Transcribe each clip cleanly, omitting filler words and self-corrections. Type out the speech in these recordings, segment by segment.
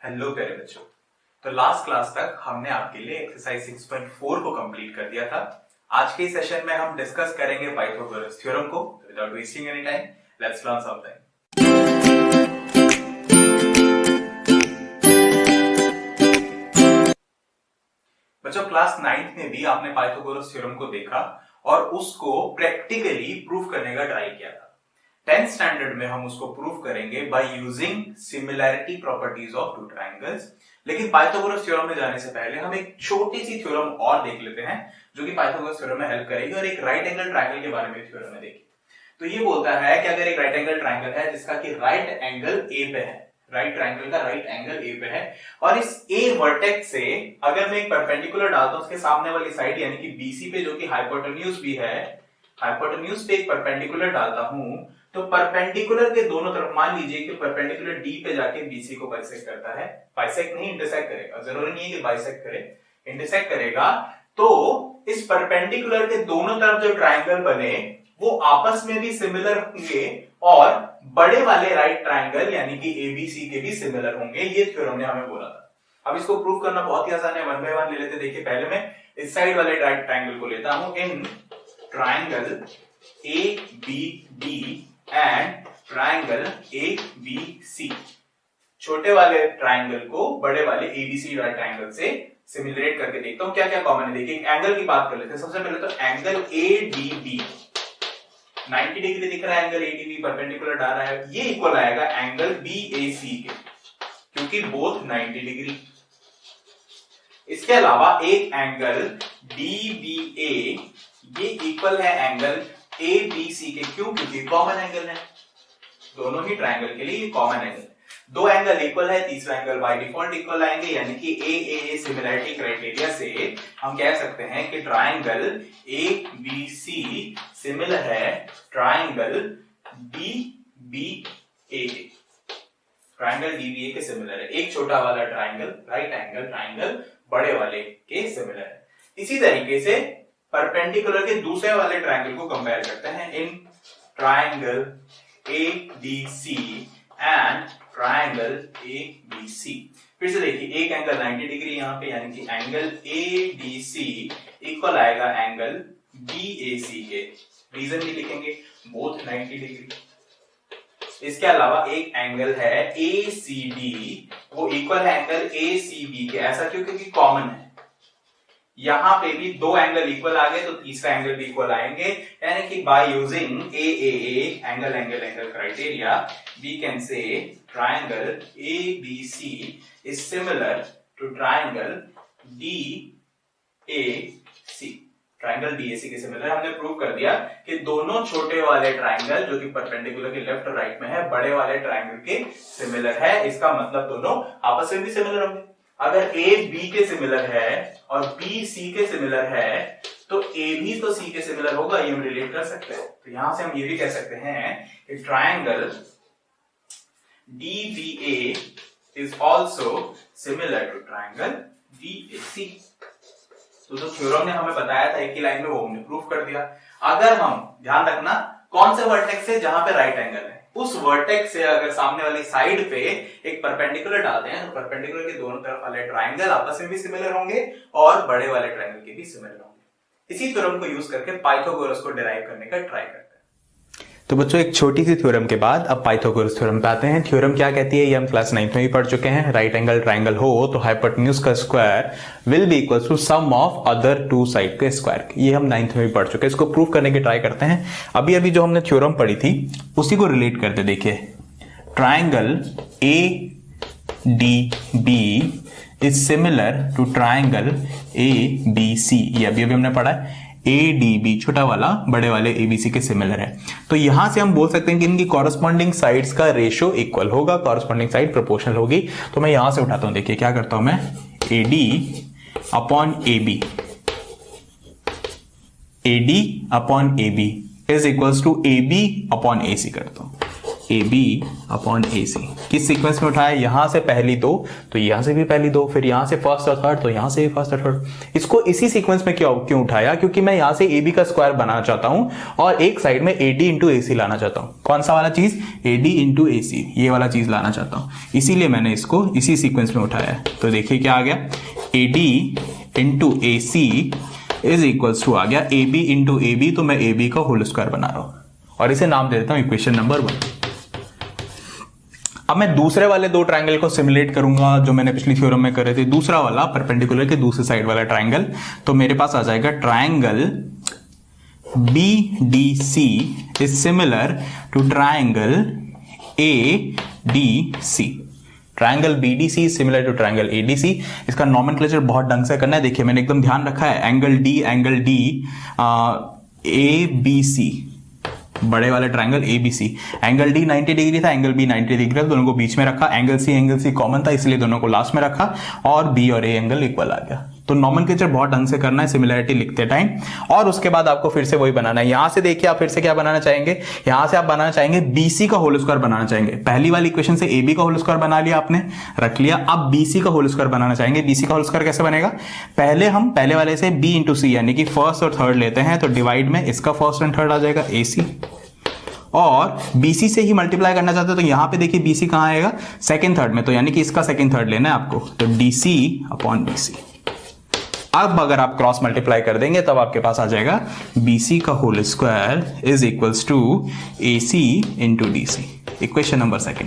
Hello प्यारे बच्चों। तो लास्ट क्लास तक हमने आपके लिए एक्सरसाइज 6.4 को कंप्लीट कर दिया था। आज के सेशन में हम डिस्कस करेंगे पाइथागोरस थ्योरम को। Without wasting any time, let's learn something. बच्चों, क्लास 9th में भी आपने पाइथागोरस थ्योरम को देखा और उसको प्रैक्टिकली प्रूव करने का ट्राई किया था। 10th स्टैंडर्ड में हम उसको प्रूव करेंगे by using similarity properties of two triangles. लेकिन पाइथागोरस थ्योरम में जाने से पहले हम एक छोटी सी थ्योरम और देख लेते हैं जो कि पाइथागोरस थ्योरम में हेल्प करेगी, और एक राइट एंगल ट्रायंगल के बारे में थ्योरम में देखिए। तो ये बोलता है कि अगर एक राइट एंगल ट्रायंगल है जिसका कि राइट एंगल ए पे है, राइट ट्रायंगल का राइट एंगल ए पे है, और इस ए वर्टेक्स से अगर मैं एक परपेंडिकुलर डालता हूं उसके सामने वाली साइड यानी कि बीसी पे, जो कि हाइपोटेन्यूज भी है, हाइपोटेन्यूज पे एक परपेंडिकुलर डालता हूं, तो परपेंडिकुलर के दोनों तरफ मान लीजिए कि परपेंडिकुलर डी पे जाके बीसी को बाइसेक्ट करता है। बाइसेक्ट नहीं, इंटरसेक्ट करेगा। जरूरी नहीं है कि बाइसेक्ट करे, इंटरसेक्ट करेगा। तो इस परपेंडिकुलर के दोनों तरफ जो ट्रायंगल बने वो आपस में भी सिमिलर होंगे और बड़े वाले राइट ट्रायंगल यानी कि एबीसी के भी सिमिलर होंगे। ये थ्योरम ने हमें बोला था। अब इसको प्रूव करना बहुत ही आसान है, वन बाय वन ले लेते। देखिए, पहले मैं इस साइड वाले राइट ट्रायंगल को लेता हूं। In triangle ABD and triangle ABC, छोटे वाले ट्रायंगल को बड़े वाले ABC ट्रायंगल से सिमिलरेट करके देखता हूं क्या क्या कॉमन है। देखिए, एंगल की बात कर लेते हैं। सबसे पहले तो एंगल ADB 90 डिग्री दिख रहा है, एंगल ADB परपेंडिकुलर डाल रहा है, ये इक्वल आएगा एंगल BAC के, क्योंकि बोथ 90 डिग्री। इसके अलावा एक एंगल DBA ये इक्वल है एंगल ABC के, क्यों? क्योंकि कॉमन एंगल है, दोनों ही ट्रायंगल के लिए ये कॉमन एंगल। दो एंगल इक्वल है, तीसरा एंगल बाय डिफॉल्ट इक्वल आएंगे, यानी कि AAA सिमिलैरिटी क्राइटेरिया से हम कह सकते हैं कि ट्रायंगल ABC सिमिलर है ट्रायंगल DBA के। ट्रायंगल DBA के सिमिलर है। एक छोटा वाला ट्रायंगल राइट एंगल ट्रायंगल बड़े वाले के सिमिलर है। इसी तरीके से परपेंडिकुलर के दूसरे वाले ट्रायंगल को कंपेयर करते हैं। In triangle ADC and triangle ABC, फिर से देखिए, एक एंगल 90 डिग्री यहां पे, यानी कि एंगल ADC इक्वल आएगा एंगल BAC के। रीजन भी लिखेंगे, बोथ 90 डिग्री। इसके अलावा एक एंगल है ACD, वो इक्वल है एंगल ACB के। ऐसा क्यों? क्योंकि कॉमन है। यहां पे भी दो एंगल इक्वल आ गए तो तीसरा एंगल भी इक्वल आएंगे, यानी कि by using AAA angle angle angle criteria we can say triangle ABC is similar to triangle DAC। Triangle DAC के सिमिलर हमने प्रूव कर दिया कि दोनों छोटे वाले ट्रायंगल जो कि परपेंडिकुलर के लेफ्ट और राइट में है बड़े वाले ट्रायंगल के सिमिलर है। इसका मतलब दोनों आपस में भी सिमिलर होंगे। अगर A B के सिमिलर है और B C के सिमिलर है तो A भी तो C के सिमिलर होगा, ये हम रिलेट कर सकते हैं। तो यहां से हम ये भी कह सकते हैं कि triangle DBA is also similar to triangle DAC। तो जो थ्योरम ने हमें बताया था एक ही लाइन में, वो हमने प्रूव कर दिया। अगर हम ध्यान रखना कौन से वर्टेक्स है जहां पे राइट एंगल है, उस वर्टेक्स से अगर सामने वाली साइड पे एक परपेंडिकुलर डालते हैं तो परपेंडिकुलर के दोनों तरफ वाले ट्रायंगल आपस में भी सिमिलर होंगे और बड़े वाले ट्रायंगल के भी सिमिलर होंगे। इसी थ्योरम को यूज करके पाइथागोरस को डिराइव करने का ट्राई करते हैं। तो बच्चों, एक छोटी सी थ्योरम के बाद अब पाइथागोरस थ्योरम पे आते हैं। थ्योरम क्या कहती है ये हम क्लास 9th में भी पढ़ चुके हैं। राइट एंगल ट्रायंगल हो तो हाइपोटेन्यूज का square will be equal to sum of other two side के स्क्वायर। ये हम 9th में भी पढ़ चुके हैं। इसको प्रूव करने की ट्राई करते हैं। अभी अभी जो हमने थ्योरम पढ़ी थी उसी को रिलेट करते। देखिए, triangle ADB is similar to triangle ABC। ये अभी अभी हमने पढ़ा है। ADB छोटा वाला बड़े वाले ABC के सिमिलर है। तो यहां से हम बोल सकते हैं कि इनकी कॉरस्पॉन्डिंग साइड्स का रेशियो इक्वल होगा, कॉरस्पॉन्डिंग साइड प्रोपोर्शनल होगी। तो मैं यहां से उठाता हूं। देखिए क्या करता हूं मैं, AD upon AB, AD upon AB is equals to AB upon AC करता हूं। AB upon AC। किस सीक्वेंस में उठाया? यहां से पहली दो तो यहां से भी पहली दो, फिर यहां से फर्स्ट और थर्ड तो यहां से भी फर्स्ट और थर्ड। इसको इसी सीक्वेंस में क्यों उठाया? क्योंकि मैं यहां से AB का स्क्वायर बनाना चाहता हूं और एक साइड में AD इंटू AC लाना चाहता हूं। कौन सा वाला चीज? AD इंटू AC, ये वाला चीज लाना चाहता हूं, इसीलिए मैंने इसको इसी सीक्वेंस में उठाया है। तो देखिए क्या आ गया, AD into AC is equals to आ गया AB इंटू AB, तो मैं AB का होल स्क्वायर बना रहा हूं और इसे नाम दे देता हूं इक्वेशन नंबर 1। अब मैं दूसरे वाले दो ट्रायंगल को सिमुलेट करूंगा जो मैंने पिछली थ्योरम में करे थे, दूसरा वाला परपेंडिकुलर के दूसरी साइड वाला ट्रायंगल। तो मेरे पास आ जाएगा triangle BDC is similar to triangle ADC। Triangle BDC is similar to triangle ADC। इसका नॉमेनक्लेचर बहुत ढंग से करना है। देखिए मैंने एकदम ध्यान रखा है, एंगल D ABC, बड़े वाले triangle ABC। Angle D 90 degree था, एंगल B 90 डिग्री था, दोनों को बीच में रखा। एंगल C कॉमन था, इसलिए दोनों को लास्ट में रखा और B और A एंगल इक्वल आ गया। तो नॉमेनक्लेचर बहुत ढंग से करना है सिमिलरिटी लिखते टाइम। और उसके बाद आपको फिर से वही बनाना है। यहां से देखिए आप फिर से क्या बनाना चाहेंगे, यहां से आप बनाना चाहेंगे BC का होल स्क्वायर बनाना चाहेंगे। पहली वाली इक्वेशन से AB का होल स्क्वायर बना लिया आपने, रख लिया। अब BC का होल स्क्वायर बनाना चाहेंगे। BC का होल स्क्वायर कैसे बनेगा? हम पहले वाले से B इंटू C यानी कि फर्स्ट और थर्ड लेते हैं, तो डिवाइड में इसका फर्स्ट एंड थर्ड आ जाएगा AC, और BC से ही मल्टीप्लाई करना चाहते हो तो यहां पे देखिए BC कहां आएगा? सेकंड थर्ड में, तो यानी कि इसका सेकंड थर्ड लेना है आपको, तो DC अपॉन BC। अब अगर आप क्रॉस मल्टीप्लाई कर देंगे तब आपके पास आ जाएगा BC का whole square is equals to AC into DC। Equation number 2।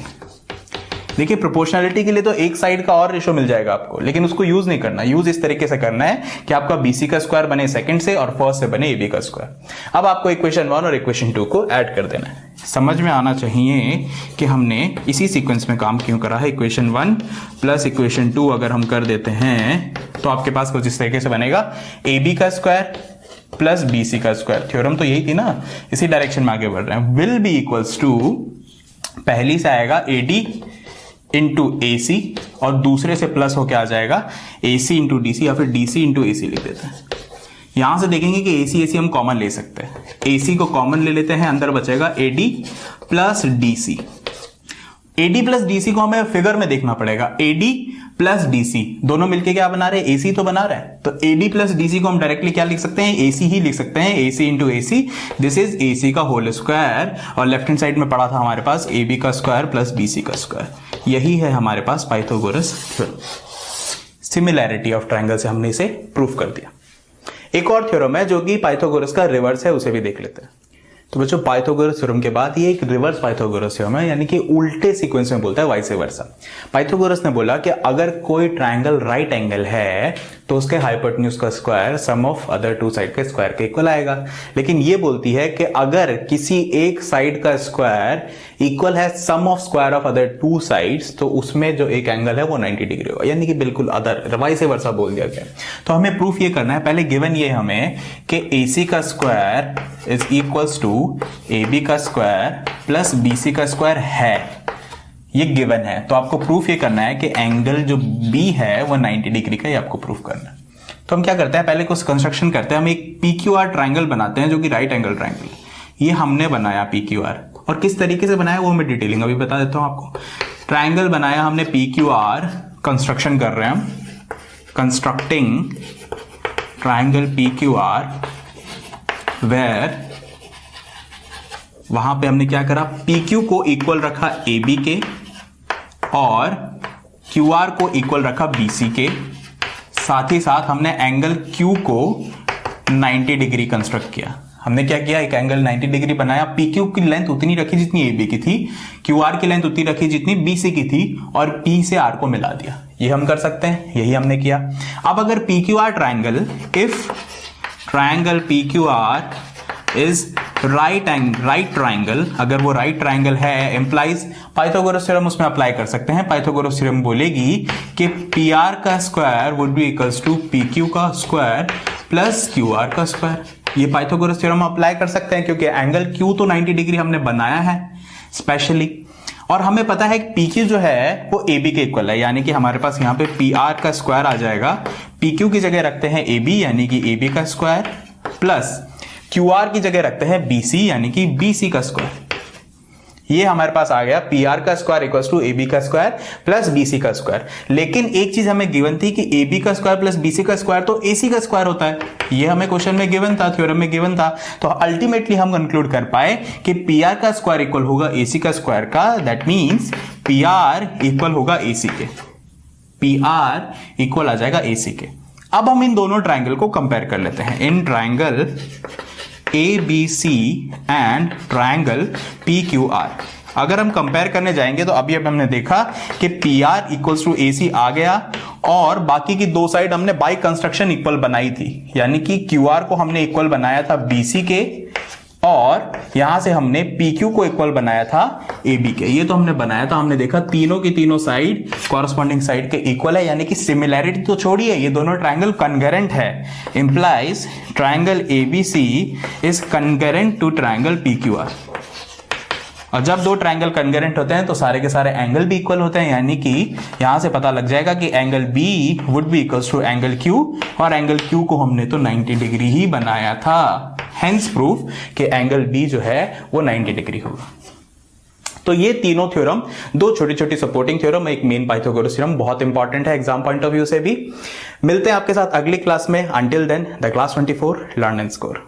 देखिए प्रोपोर्शनलिटी के लिए तो एक साइड का और रेशो मिल जाएगा आपको, लेकिन उसको यूज नहीं करना। यूज इस तरीके से करना है कि आपका BC का स्क्वायर बने सेकंड से और फर्स्ट से बने AB का स्क्वायर। अब आपको इक्वेशन 1 और इक्वेशन 2 को ऐड कर देना है। समझ में आना चाहिए कि हमने इसी सीक्वेंस में काम क्यों करा है। इक्वेशन 1 प्लस इक्वेशन 2 अगर हम कर देते हैं तो आपके पास कुछ इस तरीके से बनेगा, AB का स्क्वायर प्लस BC का स्क्वायर। थ्योरम तो यही थी ना, इसी डायरेक्शन में आगे बढ़ रहे हैं। विल बी इक्वल्स टू, पहली से आएगा AD इंटू AC और दूसरे से प्लस होके आ जाएगा AC इंटू DC या फिर DC इंटू AC लिख देते हैं। यहां से देखेंगे कि AC हम कॉमन ले सकते हैं। AC को कॉमन ले लेते हैं, अंदर बचेगा AD plus DC। AD plus DC को हमें फिगर में देखना पड़ेगा। AD प्लस DC दोनों मिलके क्या बना रहे हैं? AC तो बना रहे हैं। तो AD प्लस DC को हम डायरेक्टली क्या लिख सकते हैं? AC ही लिख सकते हैं। AC into AC, this is AC का होल स्क्वायर, और लेफ्ट हैंड साइड में पड़ा था हमारे पास AB का स्क्वायर प्लस BC का स्क्वायर। यही है हमारे पास Pythagoras theorem. Similarity of triangle से हमने इसे प्रूफ कर दिया। एक और थ्योरम है जो कि पाइथागोरस का रिवर्स है, उसे भी देख लेते हैं। तो बच्चों पाइथागोरस थ्योरम के बाद ये एक रिवर्स पाइथागोरस थ्योरम है, यानी कि उल्टे सीक्वेंस में बोलता है, वाइस वर्सा। पाइथागोरस ने बोला कि अगर कोई ट्रायंगल राइट एंगल है तो उसके हाइपोटेन्यूज का square sum of other two side के स्क्वायर के इक्वल आएगा। लेकिन ये बोलती है कि अगर किसी एक साइड का स्क्वायर इक्वल है sum of square of other two sides, तो उसमें जो एक एंगल है वो 90 डिग्री होगा, यानी कि बिल्कुल अदर, वाइस वर्सा बोल दिया गया। तो हमें प्रूफ ये करना है, पहले गिवन ये हमें कि AC का square is equals to AB का स्क्वायर प्लस BC का स्क्वायर है, ये गिवन है। तो आपको प्रूफ ये करना है कि एंगल जो B है वो 90 डिग्री का, ये आपको प्रूफ करना है। तो हम क्या करते हैं, पहले कुछ कंस्ट्रक्शन करते हैं। हम एक PQR ट्रायंगल बनाते हैं जो कि राइट एंगल ट्रायंगल। ये हमने बनाया PQR, और किस तरीके से बनाया वो मैं डिटेलिंग अभी बता देता हूं आपको। ट्रायंगल बनाया हमने PQR, कंस्ट्रक्शन कर रहे हैं हम, कंस्ट्रक्टिंग ट्रायंगल PQR, वेयर वहां पे हमने क्या करा, PQ को इक्वल रखा AB के और QR को इक्वल रखा BC के। साथ ही साथ हमने एंगल Q को 90 डिग्री कंस्ट्रक्ट किया। हमने क्या किया, एक एंगल 90 डिग्री बनाया। PQ की लेंथ उतनी रखी जितनी AB की थी, QR की लेंथ उतनी रखी जितनी BC की थी, और P से R को मिला दिया। ये हम कर सकते हैं, यही हमने किया। अब अगर PQR triangle, if triangle PQR is right triangle, अगर वो राइट ट्रायंगल है, इंप्लाइज पाइथागोरस थ्योरम उसमें अप्लाई कर सकते हैं। पाइथागोरस थ्योरम बोलेगी कि PR का square would be equals to PQ का स्क्वायर प्लस QR का स्क्वायर। ये पाइथागोरस थ्योरम अप्लाई कर सकते हैं क्योंकि एंगल Q तो 90 डिग्री हमने बनाया है स्पेशली, और हमें पता है कि PQ जो है वो AB के इक्वल है, यानी कि हमारे पास यहाँ पे PR का स्क्वायर आ जाएगा। PQ की जगह रखते हैं AB यानी कि AB का स्क्वायर, प्लस QR की जगह रखते हैं BC यानी कि BC का स्क्वायर। ये हमारे पास आ गया पी आर का square equals to A B का स्क्वायर प्लस बी सी का स्क्वायर। लेकिन एक चीज हमें गिवन थी कि ए बी का स्क्वायर प्लस बी सी का स्क्वायर तो ए सी का स्क्वायर होता है, ये हमें क्वेश्चन में गिवन था, थ्योरम में गिवन था। तो अल्टीमेटली हम कंक्लूड कर पाए कि पी आर का स्क्वायर इक्वल होगा ए सी का स्क्वायर का, that means P R equal होगा ए सी के, पी आर इक्वल आ जाएगा ए सी के। अब हम इन दोनों ट्राइंगल को कंपेयर कर लेते हैं, in triangle ABC and triangle PQR। अगर हम कंपेयर करने जाएंगे तो अभी हमने देखा कि PR इक्वल्स टू AC आ गया और बाकी की दो साइड हमने बाई कंस्ट्रक्शन इक्वल बनाई थी, यानी कि QR को हमने इक्वल बनाया था BC के और यहां से हमने PQ को इक्वल बनाया था AB के। ये तो हमने बनाया था, हमने देखा तीनों की तीनों साइड कॉरस्पॉन्डिंग साइड के इक्वल है, यानी कि सिमिलैरिटी तो छोड़िए, ये दोनों ट्राइंगल कनगरेंट है। Implies triangle ABC is congruent to triangle PQR। और जब दो ट्राइंगल कनगरेंट होते हैं तो सारे के सारे एंगल भी इक्वल होते हैं, यानी कि यहां से पता लग जाएगा कि angle B would be equals to angle Q, और एंगल Q को हमने तो 90 डिग्री ही बनाया था। हेंस प्रूफ कि एंगल B जो है वो 90 डिग्री होगा। तो ये तीनों थ्योरम, दो छोटी छोटी सपोर्टिंग थ्योरम, एक मेन पाइथागोरस थ्योरम, बहुत इंपॉर्टेंट है एग्जाम पॉइंट ऑफ व्यू से भी। मिलते हैं आपके साथ अगली क्लास में। Until then the class 24 learn and score.